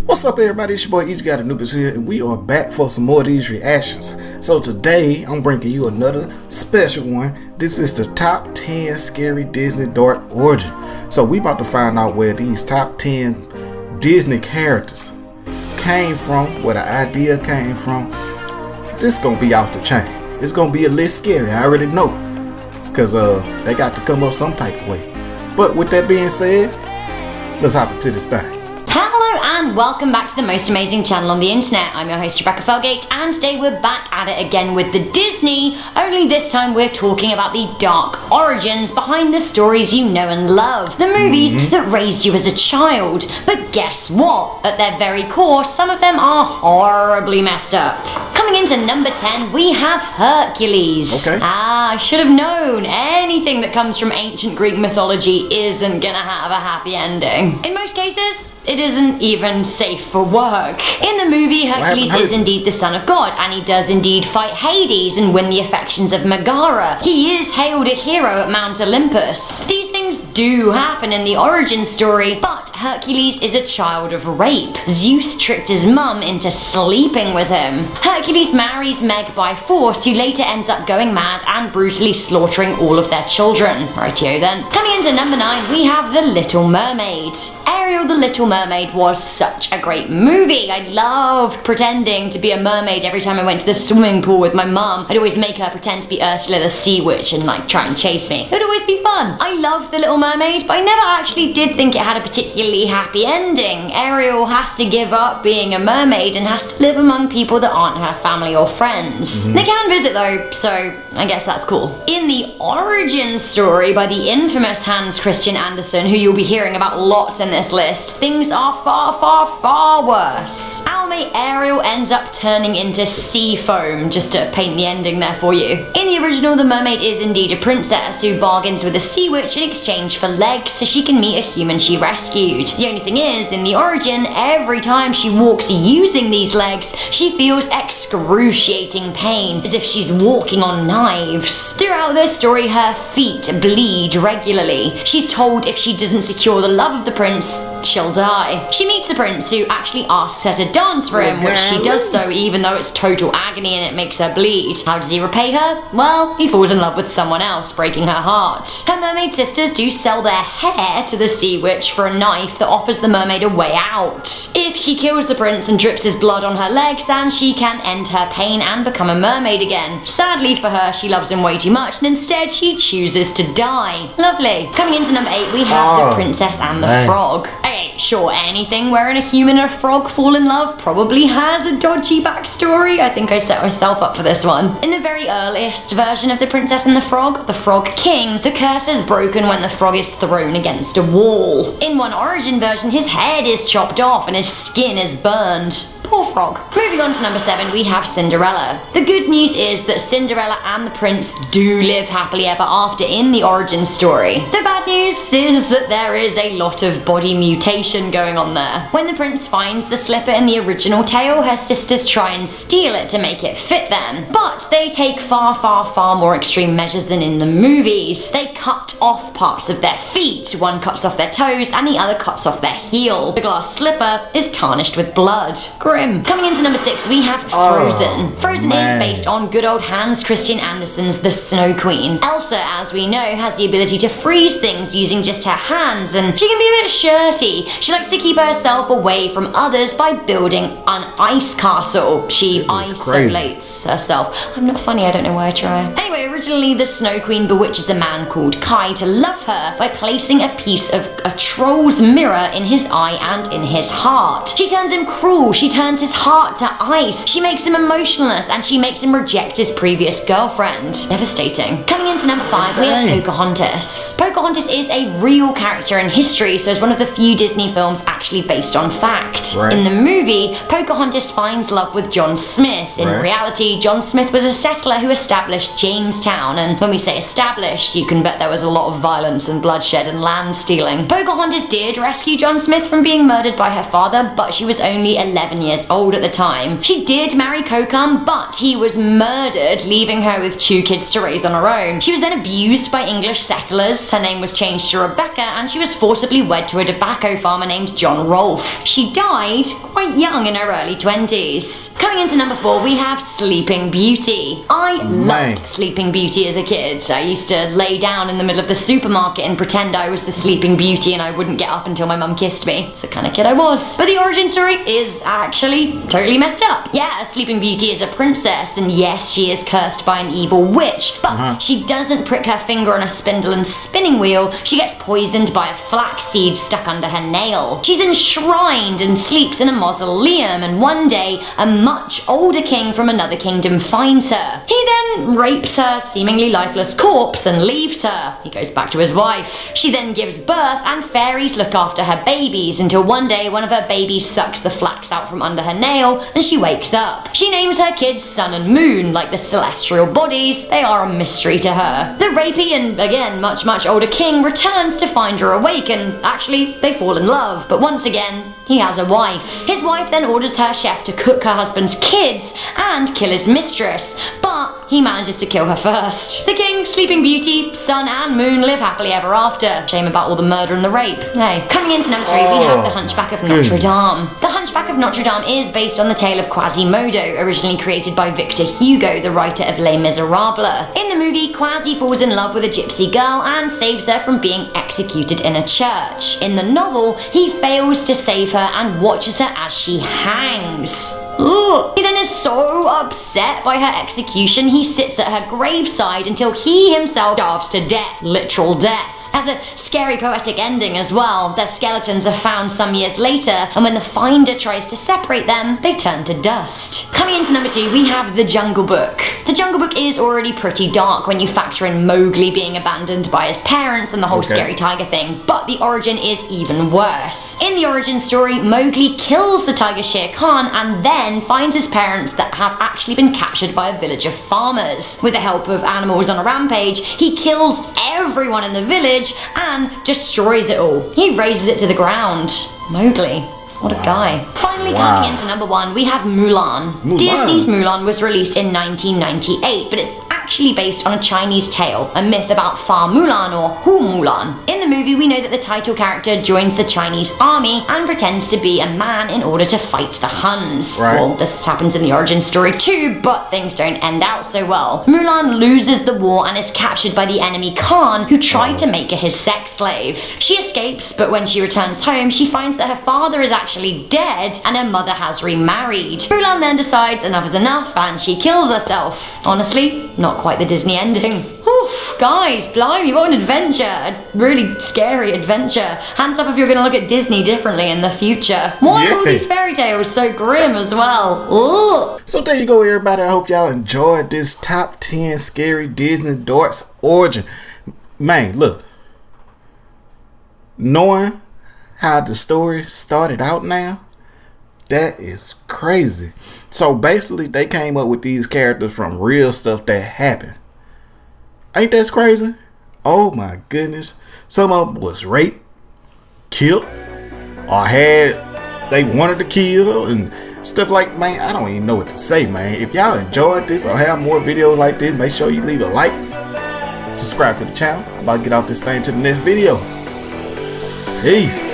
What's up, everybody? It's your boy EgyptGodAnubis here, and we are back for some more of these reactions. So today, I'm bringing you another special one. This is the top 10 scary Disney dark origin. So we about to find out where these top 10 Disney characters came from, where the idea came from. This gonna be off the chain. It's gonna be a little scary, I already know, because they got to come up some type of way. But with that being said, let's hop into this thing. Hello and welcome back to the most amazing channel on the internet. I'm your host Rebecca Felgate, and today we're back at it again with the Disney, only this time we're talking about the dark origins behind the stories you know and love. The movies that raised you as a child. But guess what? At their very core, some of them are horribly messed up. Coming into number 10, we have Hercules. Okay. I should have known. Anything that comes from ancient Greek mythology isn't gonna have a happy ending. In most cases, it isn't even safe for work. In the movie, Hercules is indeed the son of God, and he does indeed fight Hades and win the affections of Megara. He is hailed a hero at Mount Olympus. These things do happen in the origin story, but Hercules is a child of rape. Zeus tricked his mum into sleeping with him. Hercules marries Meg by force, who later ends up going mad and brutally slaughtering all of their children. Rightio then. Coming into number 9, we have The Little Mermaid. Ariel the Little Mermaid was such a great movie. I loved pretending to be a mermaid every time I went to the swimming pool with my mum. I'd always make her pretend to be Ursula the Sea Witch and try and chase me. It would always be fun. I loved The Little Mermaid, but I never actually did think it had a particularly happy ending. Ariel has to give up being a mermaid and has to live among people that aren't her family or friends. They can visit though, so I guess that's cool. In the origin story by the infamous Hans Christian Andersen, who you'll be hearing about lots in this list, things are far worse. Our mate Ariel ends up turning into sea foam, just to paint the ending there for you. In the original, the mermaid is indeed a princess who bargains with a sea witch in exchange for legs so she can meet a human she rescued. The only thing is, in the origin, every time she walks using these legs, she feels excruciating pain, as if she's walking on knives. Throughout the story, her feet bleed regularly. She's told if she doesn't secure the love of the prince, she'll die. She meets the prince, who actually asks her to dance for him, which she does so even though it's total agony and it makes her bleed. How does he repay her? Well, he falls in love with someone else, breaking her heart. Her mermaid sisters do sell their hair to the sea witch for a knife that offers the mermaid a way out. If she kills the prince and drips his blood on her legs, then she can end her pain and become a mermaid again. Sadly for her, she loves him way too much, and instead she chooses to die. Lovely. Coming into number 8, we have The Princess and the Frog. Okay, sure, anything wherein a human and a frog fall in love probably has a dodgy backstory. I think I set myself up for this one. In the very earliest version of The Princess and the Frog King, the curse is broken when the frog is thrown against a wall. In one origin version, his head is chopped off and his skin is burned. Poor frog. Moving on to number 7, we have Cinderella. The good news is that Cinderella and the prince do live happily ever after in the origin story. The bad news is that there is a lot of body mutation going on there. When the prince finds the slipper in the original tale, her sisters try and steal it to make it fit them. But they take far more extreme measures than in the movies. They cut off parts of their feet. One cuts off their toes and the other cuts off their heel. The glass slipper is tarnished with blood. Grim. Coming into number 6, we have Frozen. Frozen is based on good old Hans Christian Andersen's The Snow Queen. Elsa, as we know, has the ability to freeze things using just her hands, and she can be a bit shirty. She likes to keep herself away from others by building an ice castle. She isolates herself. I'm not funny, I don't know why I try. Anyway, originally the Snow Queen bewitches a man called Kai to love her by placing a piece of a troll's mirror in his eye and in his heart. She turns him cruel, she turns his heart to ice, she makes him emotionless, and she makes him reject his previous girlfriend. Devastating. Coming into number 5, we have Pocahontas. Pocahontas is a real character in history, so it's one of the few Disney films actually based on fact. In the movie, Pocahontas finds love with John Smith. In reality, John Smith was a settler who established Jamestown, and when we say established, you can bet there was a lot of violence and bloodshed and land stealing. Pocahontas did rescue John Smith from being murdered by her father, but she was only 11 years years old at the time. She did marry Kokam, but he was murdered, leaving her with 2 kids to raise on her own. She was then abused by English settlers. Her name was changed to Rebecca, and she was forcibly wed to a tobacco farmer named John Rolfe. She died quite young in her early 20s. Coming into number 4, we have Sleeping Beauty. I loved Sleeping Beauty as a kid. I used to lay down in the middle of the supermarket and pretend I was the Sleeping Beauty and I wouldn't get up until my mum kissed me. It's the kind of kid I was. But the origin story is actually totally messed up. Yeah, Sleeping Beauty is a princess, and yes, she is cursed by an evil witch, but she doesn't prick her finger on a spindle and spinning wheel. She gets poisoned by a flax seed stuck under her nail. She's enshrined and sleeps in a mausoleum, and one day a much older king from another kingdom finds her. He then rapes her seemingly lifeless corpse and leaves her. He goes back to his wife. She then gives birth, and fairies look after her babies until one day one of her babies sucks the flax out from under her nail and she wakes up. She names her kids Sun and Moon, like the celestial bodies. They are a mystery to her. The rapey and again much older king returns to find her awake, and actually they fall in love, but once again he has a wife. His wife then orders her chef to cook her husband's kids and kill his mistress, but he manages to kill her first. The king, Sleeping Beauty, Sun and Moon live happily ever after. Shame about all the murder and the rape. Hey. Coming into number 3, we have The Hunchback of Notre Dame. The Hunchback of Notre Dame is based on the tale of Quasimodo, originally created by Victor Hugo, the writer of Les Miserables. In the movie, Quasi falls in love with a gypsy girl and saves her from being executed in a church. In the novel, he fails to save her and watches her as she hangs. Ugh. He then is so upset by her execution, he sits at her graveside until he himself starves to death. Literal death. Has a scary poetic ending as well. Their skeletons are found some years later, and when the finder tries to separate them, they turn to dust. Coming into number 2, we have The Jungle Book. The Jungle Book is already pretty dark when you factor in Mowgli being abandoned by his parents and the whole scary tiger thing, but the origin is even worse. In the origin story, Mowgli kills the tiger Shere Khan and then finds his parents that have actually been captured by a village of farmers. With the help of animals on a rampage, he kills everyone in the village and destroys it all. He razes it to the ground. Mowgli. What a guy. Finally coming into number 1, we have Mulan. Disney's Mulan was released in 1998, but it's actually based on a Chinese tale, a myth about Fa Mulan or Hu Mulan. In the movie, we know that the title character joins the Chinese army and pretends to be a man in order to fight the Huns. Well, this happens in the origin story too, but things don't end out so well. Mulan loses the war and is captured by the enemy Khan, who tried to make her his sex slave. She escapes, but when she returns home, she finds that her father is actually dead and her mother has remarried. Mulan then decides enough is enough and she kills herself. Honestly, not quite the Disney ending. Oof, guys, blimey, what an adventure. A really scary adventure. Hands up if you're going to look at Disney differently in the future. Why are all these fairy tales so grim as well? Ooh. So there you go, everybody. I hope y'all enjoyed this top 10 scary Disney darts origin. Man, look. Knowing how the story started out now, that is crazy. So basically, they came up with these characters from real stuff that happened. Ain't that crazy? Oh my goodness. Some of them was raped, killed, or they wanted to kill and stuff like, man, I don't even know what to say, man. If y'all enjoyed this or have more videos like this, make sure you leave a like, subscribe to the channel. I'm about to get off this thing to the next video. Peace.